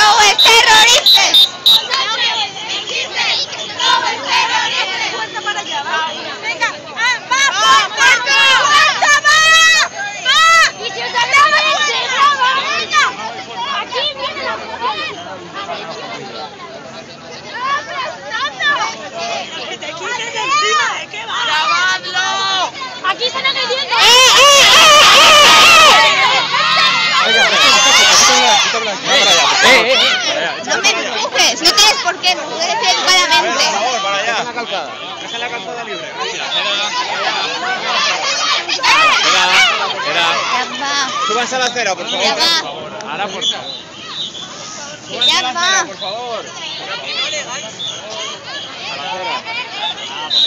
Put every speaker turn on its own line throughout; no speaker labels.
¡Globos terroristas!
Venga, ¡va! ¡Y si os hablamos en serio! ¡Aquí viene la mujer!
¡Que te quites de encima! ¿De qué va?
¡Grabadlo!
¡Aquí están agrediendo!
No me empujes, no tienes por qué, me puedes decir educadamente.
Por favor, para allá.
Deja la calzada libre.
Espera.
Ya va,
Súbanse a la acera, por favor.
ya va,
Ahora, por favor.
ya va.
Por favor.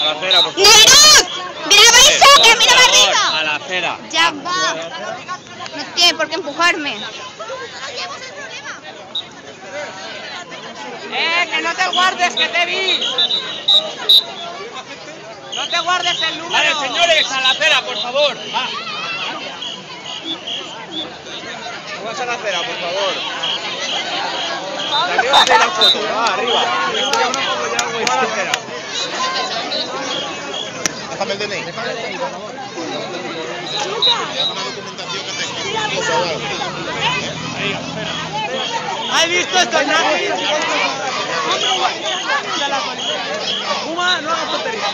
A la acera, por favor.
¡Negruz! ¡Graba eso, que mira
Por
para
favor,
arriba!
a la acera.
Ya va. No tiene por qué empujarme.
¡Que no te guardes, que te vi! ¡No te guardes el número!
Vale, señores, a la acera, por favor. Va. Súbanse a la acera, por favor. De arriba hacia la foto. Va, arriba. Va a la acera.
Déjame el DNI.
¿Has visto esto, Nati? Puma, no hagas tonterías.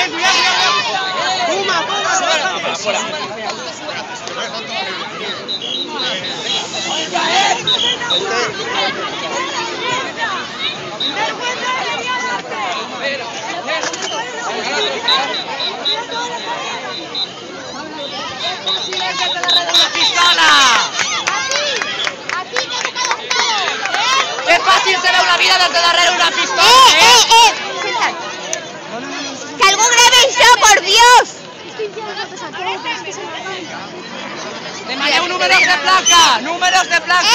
Cuidado. Puma,
Afuera.
¡Una pistola! ¡Qué fácil se ve una vida desde darle una pistola!
Sentad. ¡Que algo grabe eso, por Dios!
¡Demandé números de placa! ¡Números de placa!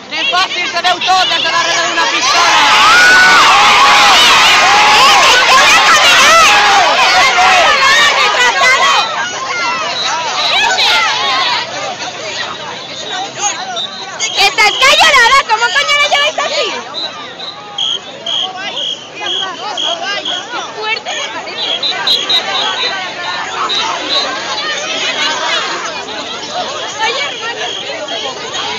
¡Qué fácil se ve todo desde darle una pistola!
¡Estás callada! ¿Cómo coño la lleváis así? ¡Qué fuerte me parece! ¡Oye, hermano!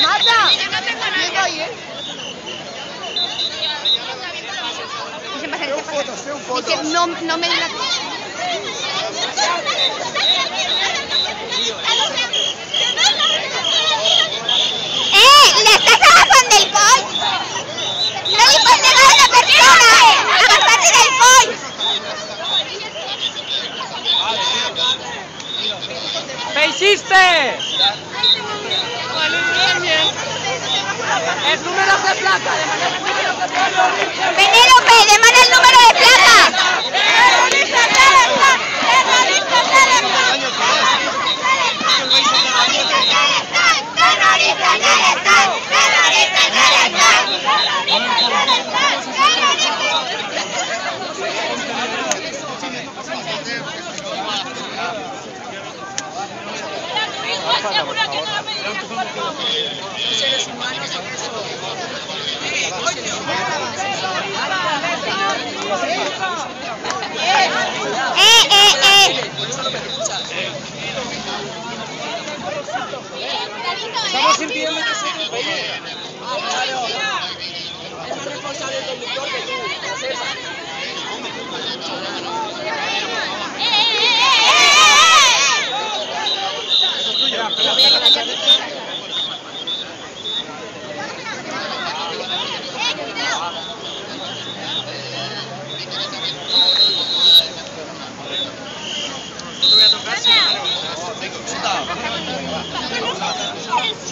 ¡Marta! ¿Me oye? Dice, no me digas. ¡Le estás agarrando el coche! ¡No le puedes negar a una persona! ¡Agárrate del coche!
¿Qué hiciste? ¡Es números de placa!
¡Penélope, demanda el número de placa!
Estamos sintiendo que se nos ve. Claro. Es más responsable el conductor que tú.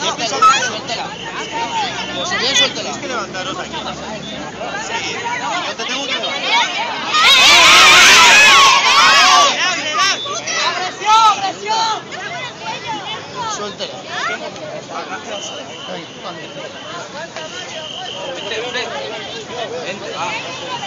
¿No es esa?
Tienes que levantaros aquí. Sí, yo te tengo que levantar.
Ah.